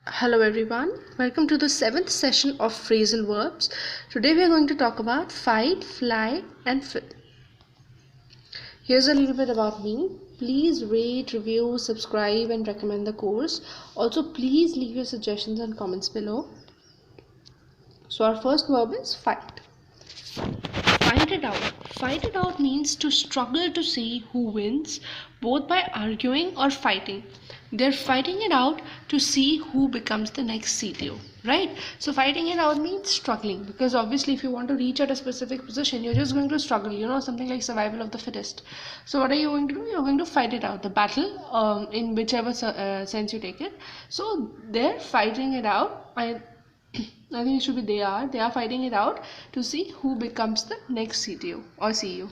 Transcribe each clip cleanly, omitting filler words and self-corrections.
Hello everyone, welcome to the 7th session of phrasal verbs. Today we are going to talk about fight, fly and fill. Here's a little bit about me. Please rate, review, subscribe and recommend the course. Also please leave your suggestions and comments below. So our first verb is fight. Fight it out. Fight it out means to struggle to see who wins, both by arguing or fighting. They're fighting it out to see who becomes the next CTO, right? So fighting it out means struggling, because obviously if you want to reach at a specific position, you're just going to struggle, something like survival of the fittest. So what are you going to do? You're going to fight it out, the battle, in whichever sense you take it. So they're fighting it out. I think it should be they are fighting it out to see who becomes the next CTO or CEO.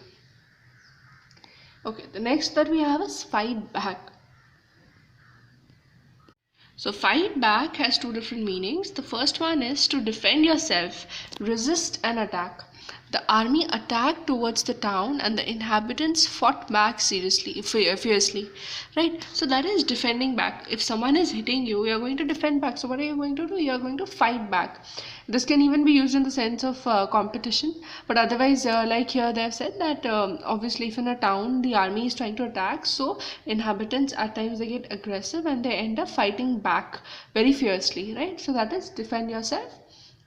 Okay, the next that we have is fight back. So fight back has two different meanings. The first one is to defend yourself, resist an attack. The army attacked towards the town and the inhabitants fought back fiercely, right? So that is defending back. If someone is hitting you, you're going to defend back. So what are you going to do? You're going to fight back. This can even be used in the sense of competition, but otherwise like here they have said that obviously if in a town the army is trying to attack, so inhabitants at times they get aggressive and they end up fighting back very fiercely, right? So that is defend yourself,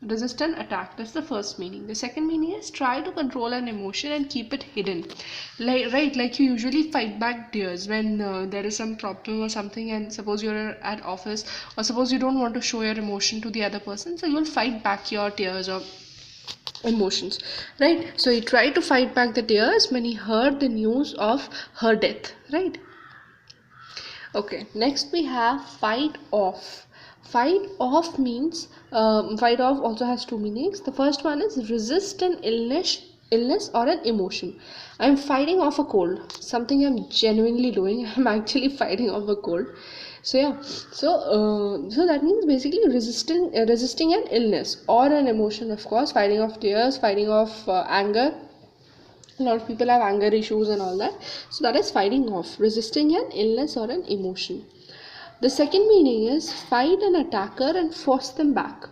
resist an attack. That's the first meaning. The second meaning is try to control an emotion and keep it hidden, like you usually fight back tears when there is some problem or something, and suppose you're at office, or suppose you don't want to show your emotion to the other person, so you'll fight back your tears or emotions, right? So he tried to fight back the tears when he heard the news of her death, right? Okay, next we have fight off. Fight off means fight off also has two meanings. The first one is resist an illness or an emotion. I'm fighting off a cold, something I'm genuinely doing. I'm actually fighting off a cold. So yeah, so that means basically resisting an illness or an emotion. Of course, fighting off tears, fighting off anger. A lot of people have anger issues and all that. So that is fighting off, resisting an illness or an emotion. The second meaning is fight an attacker and force them back.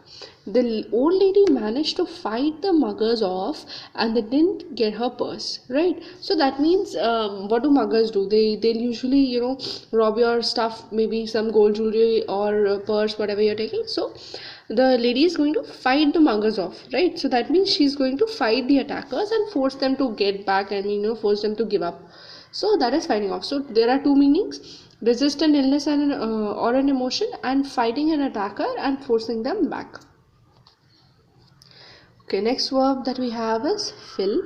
The old lady managed to fight the muggers off and they didn't get her purse, right? So that means what do muggers do? They'll usually rob your stuff, maybe some gold jewelry or purse, whatever you're taking. So the lady is going to fight the muggers off, right? So that means she's going to fight the attackers and force them to get back, and force them to give up. So that is fighting off. So there are two meanings: resist an illness and or an emotion, and fighting an attacker and forcing them back. Okay, next verb that we have is fill.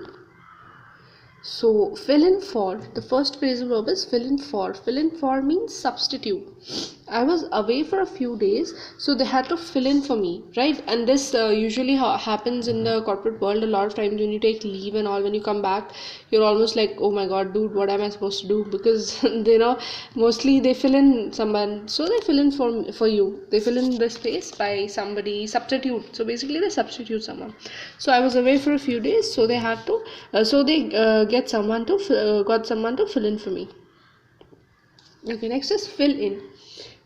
So fill in for, the first phrasal verb is fill in for. Fill in for means substitute. I was away for a few days, so they had to fill in for me, right? And this usually happens in the corporate world a lot of times. When you take leave and all, when you come back, you're almost like, oh my god, dude, what am I supposed to do? Because mostly they fill in someone, so they fill in for you. They fill in the space by somebody, substitute. So basically they substitute someone. So I was away for a few days, so they had to got someone to fill in for me. Okay, next is fill in.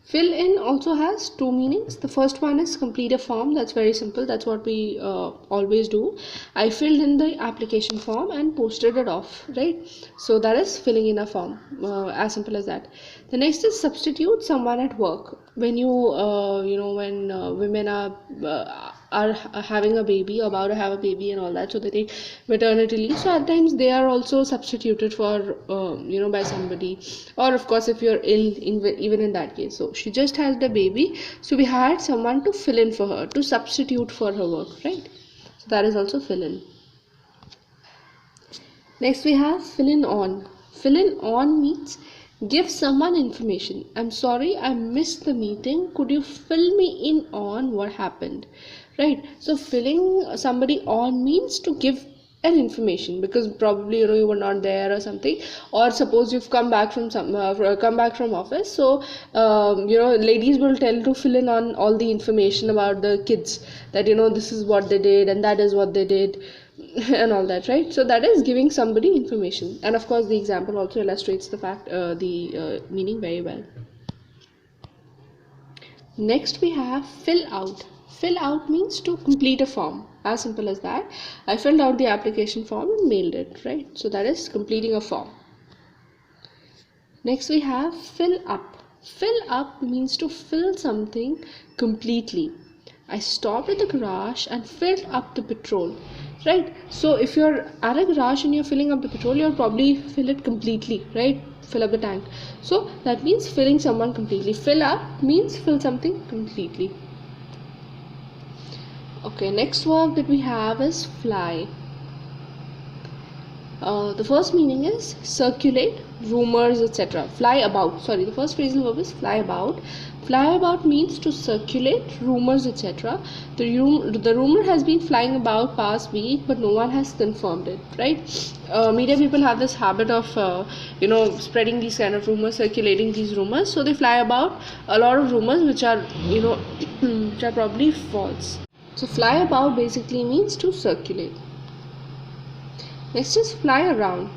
Fill in also has two meanings. The first one is complete a form. That's very simple. That's what we always do. I filled in the application form and posted it off, right? So that is filling in a form, as simple as that. The next is substitute someone at work. When when women are having a baby, about to have a baby and all that, so they take maternity leave. So at times they are also substituted for by somebody, or of course if you're ill, even in that case. So she just had the baby, so we had someone to fill in for her, to substitute for her work, right? So that is also fill in. Next we have fill in on. Fill in on means give someone information. I'm sorry, I missed the meeting. Could you fill me in on what happened? Right? So filling somebody on means to give an information, because probably you were not there or something, or suppose you've come back from office. So ladies will tell to fill in on all the information about the kids, that this is what they did and that is what they did and all that, right? So that is giving somebody information, and of course the example also illustrates the fact the meaning very well. Next we have fill out. Fill out means to complete a form. As simple as that. I filled out the application form and mailed it, right? So that is completing a form. Next we have fill up. Fill up means to fill something completely. I stopped at the garage and filled up the petrol, right? So if you're at a garage and you're filling up the petrol, you'll probably fill it completely, right? Fill up the tank. So that means filling someone completely. Fill up means fill something completely. Okay, next verb that we have is fly. The first meaning is circulate, rumors, etc. Fly about. Sorry, the first phrasal verb is fly about. Fly about means to circulate, rumors, etc. The rumor has been flying about past week, but no one has confirmed it, right? Media people have this habit of, spreading these kind of rumors, circulating these rumors. So they fly about a lot of rumors which are, which are probably false. So fly about basically means to circulate. Next is fly around.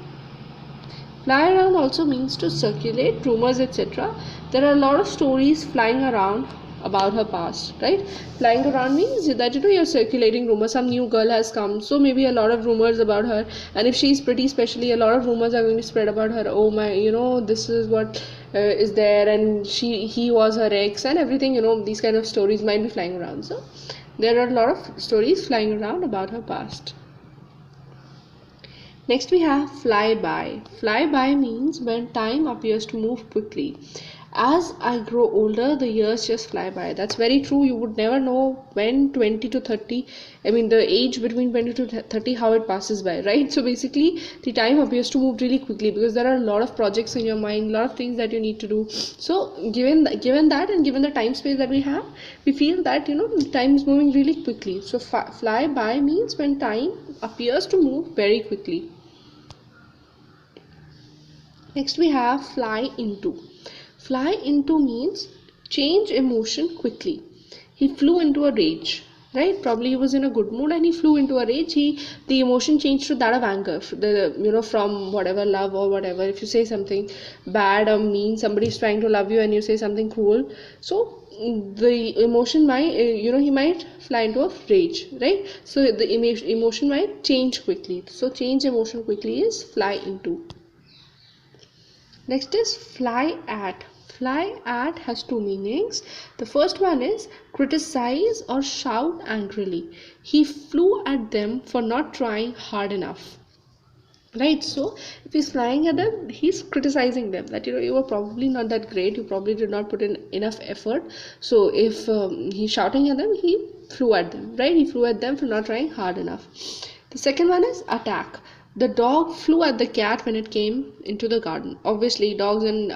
Fly around also means to circulate, rumors, etc. There are a lot of stories flying around about her past, right? Flying around means that you're circulating rumors. Some new girl has come, so maybe a lot of rumors about her. And if she's pretty, especially, a lot of rumors are going to spread about her. Oh my, this is what is there, and he was her ex, and everything. These kind of stories might be flying around. So there are a lot of stories flying around about her past. Next we have fly by. Fly by means when time appears to move quickly. As I grow older, the years just fly by. That's very true. You would never know when 20 to 30, the age between 20 to 30, how it passes by, right? So basically, the time appears to move really quickly because there are a lot of projects in your mind, a lot of things that you need to do. So given that and given the time space that we have, we feel that, time is moving really quickly. So fly by means when time appears to move very quickly. Next we have fly into. Fly into means change emotion quickly. He flew into a rage, right? Probably he was in a good mood and he flew into a rage. The emotion changed to that of anger, from whatever love or whatever. If you say something bad or mean, somebody is trying to love you and you say something cruel, so the emotion might, he might fly into a rage, right? So the emotion might change quickly. So change emotion quickly is fly into. Next is fly at. Fly at has two meanings. The first one is criticize or shout angrily. He flew at them for not trying hard enough. Right, so if he's flying at them, he's criticizing them that you were probably not that great, you probably did not put in enough effort. So if he's shouting at them, he flew at them, right? He flew at them for not trying hard enough. The second one is attack. The dog flew at the cat when it came into the garden. Obviously, dogs and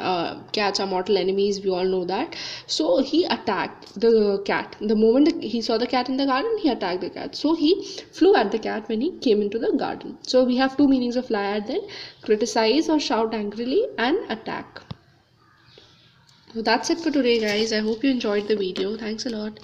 cats are mortal enemies. We all know that. So he attacked the cat. The moment he saw the cat in the garden, he attacked the cat. So he flew at the cat when he came into the garden. So we have two meanings of fly at then: criticize or shout angrily, and attack. So that's it for today, guys. I hope you enjoyed the video. Thanks a lot.